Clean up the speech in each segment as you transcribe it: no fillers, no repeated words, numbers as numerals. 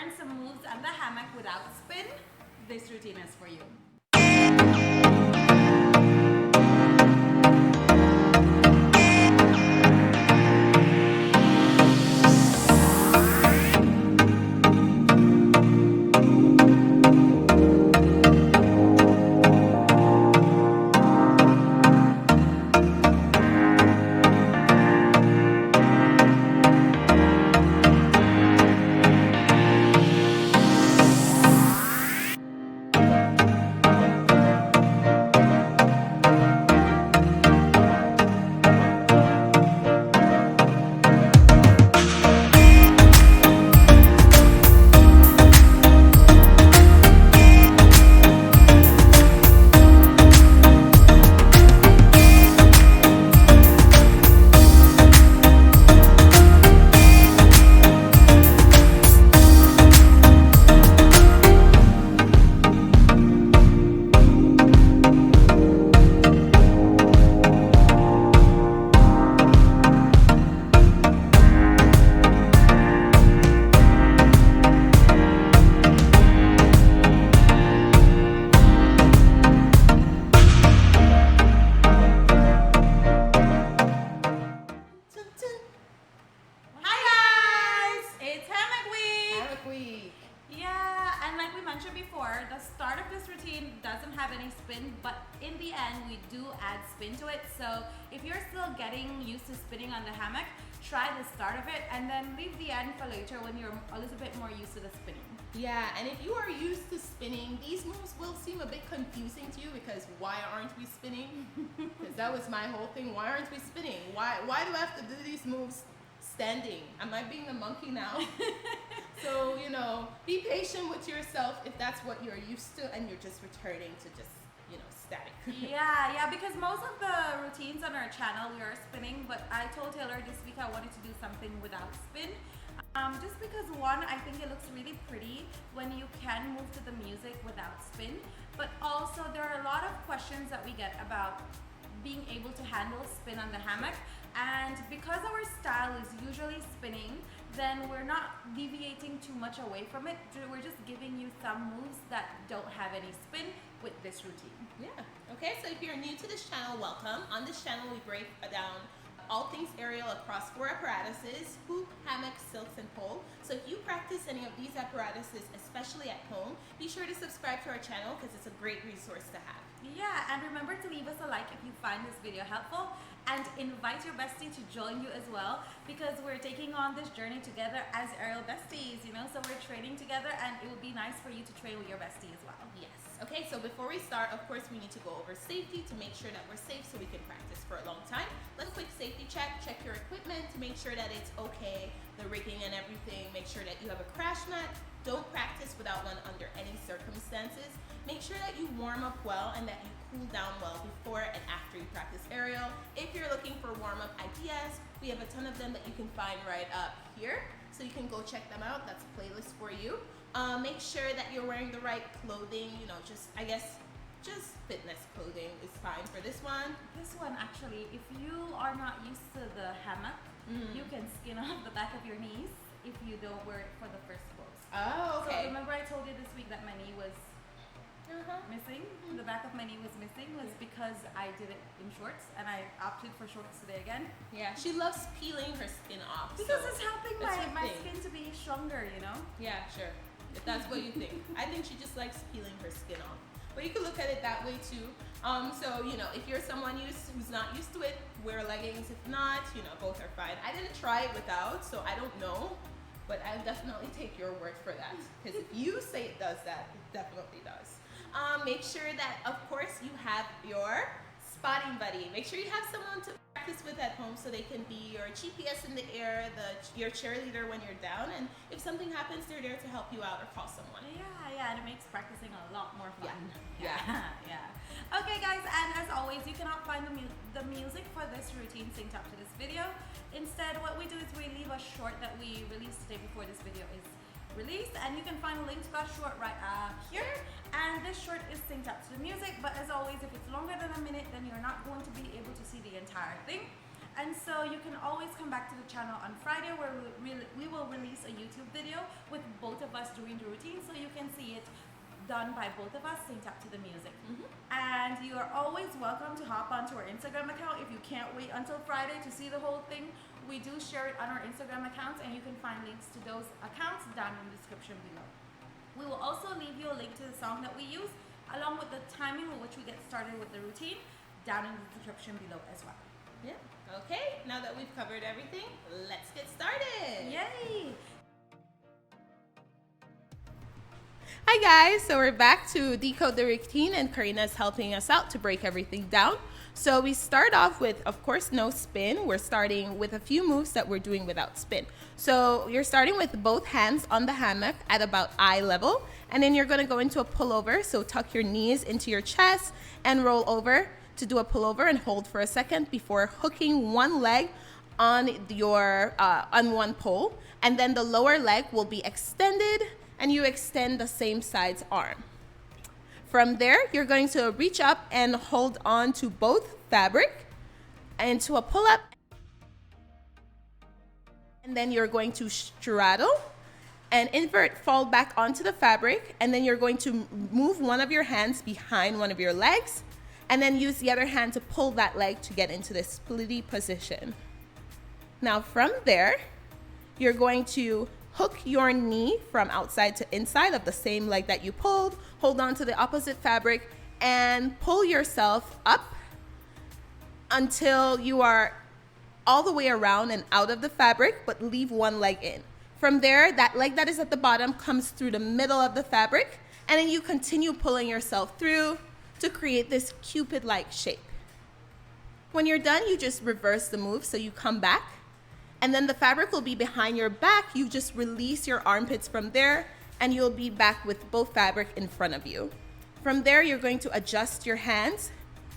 learn some moves on the hammock without spin, this routine is for you. Doesn't have any spin, but in the end we do add spin to it. So if you're still getting used to spinning on the hammock, try the start of it and then leave the end for later when you're a little bit more used to the spinning. Yeah, and if you are used to spinning, these moves will seem a bit confusing to you because why aren't we spinning? Because that was my whole thing. Why aren't we spinning? Why do I have to do these moves standing? Am I being a monkey now? So, you know, be patient with yourself if that's what you're used to and you're just returning to just, you know, static. Yeah, because most of the routines on our channel, we are spinning, but I told Taylor this week I wanted to do something without spin. Just because one, I think it looks really pretty when you can move to the music without spin, but also there are a lot of questions that we get about being able to handle spin on the hammock, and because our style is usually spinning, then we're not deviating too much away from it. We're just giving you some moves that don't have any spin with this routine. Yeah. Okay, so if you're new to this channel, welcome. On this channel, we break down all things aerial across 4 apparatuses: hoop, hammock, silks, and pole. So if you practice any of these apparatuses, especially at home, be sure to subscribe to our channel because it's a great resource to have. Yeah, and remember to leave us a like if you find this video helpful, and invite your bestie to join you as well, because we're taking on this journey together as aerial besties, you know, so we're training together and it would be nice for you to train with your bestie as well. Yes. Okay, so before we start, of course, we need to go over safety to make sure that we're safe so we can practice for a long time. Let's quick safety check. Check your equipment to make sure that it's okay, the rigging and everything. Make sure that you have a crash mat. Don't practice without one under any circumstances. Make sure that you warm up well and that you cool down well before and after you practice aerial. If you're looking for warm-up ideas, we have a ton of them that you can find right up here. So you can go check them out. That's a playlist for you. Make sure that you're wearing the right clothing, you know, just fitness clothing is fine for this one. This one, actually, if you are not used to the hammock, you can skin off the back of your knees if you don't wear it for the first pose. Oh, okay. So remember I told you this week that my knee was missing? The back of my knee was missing was because I did it in shorts, and I opted for shorts today again. Yeah, she loves peeling her skin off. Because so it's helping my skin to be stronger, you know? Yeah, sure. If that's what you think. I think she just likes peeling her skin off. But you can look at it that way too. So, you know, if you're someone who's not used to it, wear leggings. If not, you know, both are fine. I didn't try it without, so I don't know. But I'll definitely take your word for that. Because if you say it does that, it definitely does. Make sure that, of course, you have your spotting buddy. Make sure you have someone to practice with at home so they can be your GPS in the air, your cheerleader when you're down, and if something happens, they're there to help you out or call someone. Yeah, and it makes practicing a lot more fun. Yeah. Okay, guys, and as always, you cannot find the music for this routine synced up to this video. Instead, what we do is we leave a short that we released today before this video is released, and you can find a link to that short right here. And this short is synced up to the music, but as always, if it's longer than a minute, then you're not going to be able to see the entire thing. And so you can always come back to the channel on Friday where we will release a YouTube video with both of us doing the routine, so you can see it done by both of us synced up to the music. And you are always welcome to hop onto our Instagram account if you can't wait until Friday to see the whole thing. We do share it on our Instagram accounts, and you can find links to those accounts down in the description below. We will also leave you a link to the song that we use, along with the timing with which we get started with the routine, down in the description below as well. Yeah. Okay, now that we've covered everything, let's get started. Yay! Hi guys, so we're back to decode the routine, and Karina's helping us out to break everything down. So we start off with, of course, no spin. We're starting with a few moves that we're doing without spin. So you're starting with both hands on the hammock at about eye level, and then you're going to go into a pullover. So tuck your knees into your chest and roll over to do a pullover and hold for a second before hooking one leg on your on one pole, and then the lower leg will be extended and you extend the same side's arm. From there, you're going to reach up and hold on to both fabric into a pull-up, and then you're going to straddle and invert, fall back onto the fabric, and then you're going to move one of your hands behind one of your legs, and then use the other hand to pull that leg to get into this splitty position. Now from there, you're going to hook your knee from outside to inside of the same leg that you pulled, hold on to the opposite fabric, and pull yourself up until you are all the way around and out of the fabric, but leave one leg in. From there, that leg that is at the bottom comes through the middle of the fabric, and then you continue pulling yourself through to create this Cupid-like shape. When you're done, you just reverse the move, so you come back, and then the fabric will be behind your back. You just release your armpits from there, and you'll be back with both fabric in front of you. From there, you're going to adjust your hands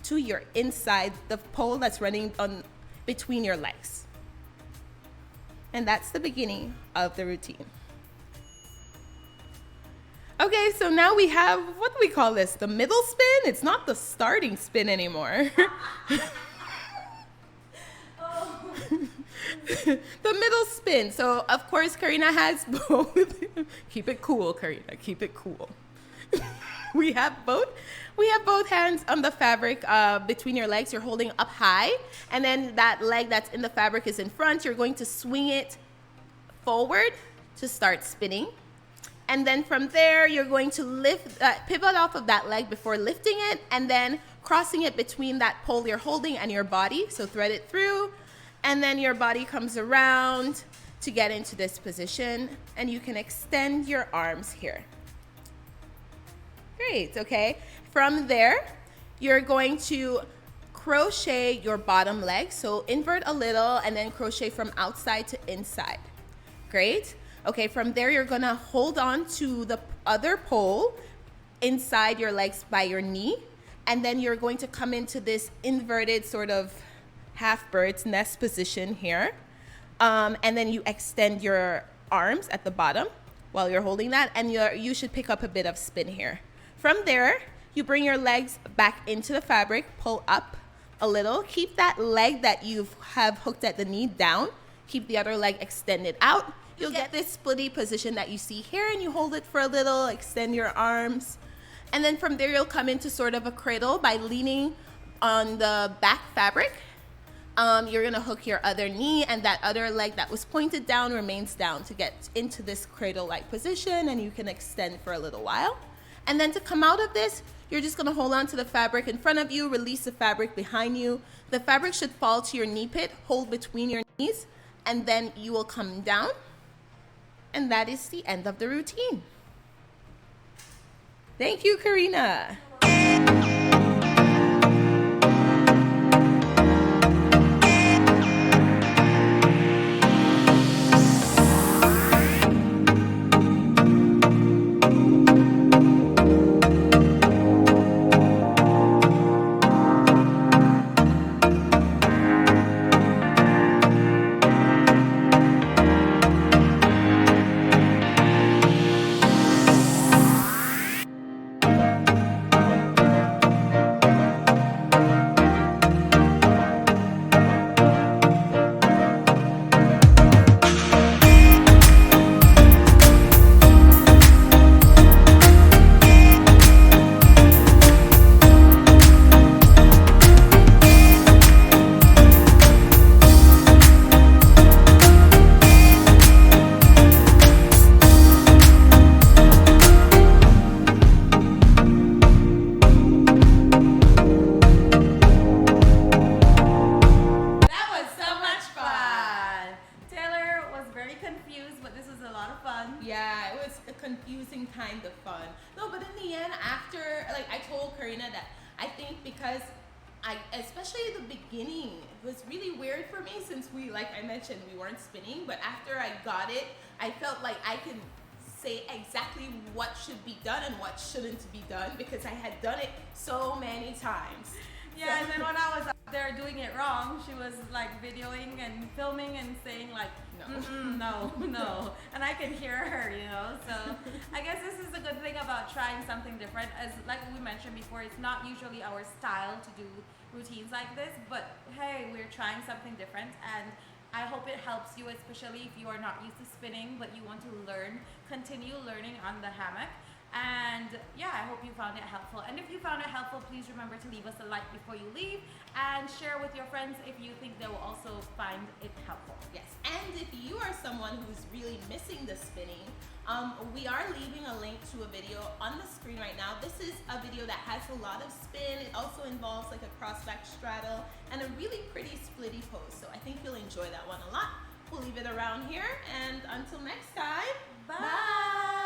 to your inside, the pole that's running on between your legs. And that's the beginning of the routine. Okay, so now we have, what do we call this? The middle spin? It's not the starting spin anymore. The middle spin. So of course Karina has both. Keep it cool, Karina, keep it cool. We have both hands on the fabric between your legs. You're holding up high, and then that leg that's in the fabric is in front. You're going to swing it forward to start spinning. And then from there, you're going to pivot off of that leg before lifting it, and then crossing it between that pole you're holding and your body. So thread it through, and then your body comes around to get into this position, and you can extend your arms here. Great, okay. From there, you're going to crochet your bottom leg. So invert a little and then crochet from outside to inside. Great. Okay, from there, you're gonna hold on to the other pole inside your legs by your knee, and then you're going to come into this inverted sort of half bird's nest position here. And then you extend your arms at the bottom while you're holding that, and you should pick up a bit of spin here. From there, you bring your legs back into the fabric, pull up a little, keep that leg that you have hooked at the knee down, keep the other leg extended out. You'll get this splitty position that you see here, and you hold it for a little, extend your arms. And then from there, you'll come into sort of a cradle by leaning on the back fabric. You're gonna hook your other knee, and that other leg that was pointed down remains down to get into this cradle-like position, and you can extend for a little while. And then to come out of this, you're just gonna hold on to the fabric in front of you, release the fabric behind you. The fabric should fall to your knee pit, hold between your knees, and then you will come down. And that is the end of the routine. Thank you, Karina. fun. Yeah, it was a confusing kind of fun. No, but in the end, after, like, I told Karina that I think because especially at the beginning, it was really weird for me since like I mentioned, we weren't spinning, but after I got it, I felt like I can say exactly what should be done and what shouldn't be done because I had done it so many times. Yeah, and then when I was up there doing it wrong, she was like videoing and filming and saying like, no, no. And I could hear her, you know. So I guess this is the good thing about trying something different. As like we mentioned before, it's not usually our style to do routines like this, but hey, we're trying something different, and I hope it helps you, especially if you are not used to spinning, but you want to continue learning on the hammock. And yeah, I hope you found it helpful. And if you found it helpful, please remember to leave us a like before you leave and share with your friends if you think they will also find it helpful. Yes, and if you are someone who's really missing the spinning, we are leaving a link to a video on the screen right now. This is a video that has a lot of spin. It also involves like a cross-back straddle and a really pretty splitty pose. So I think you'll enjoy that one a lot. We'll leave it around here, and until next time, Bye.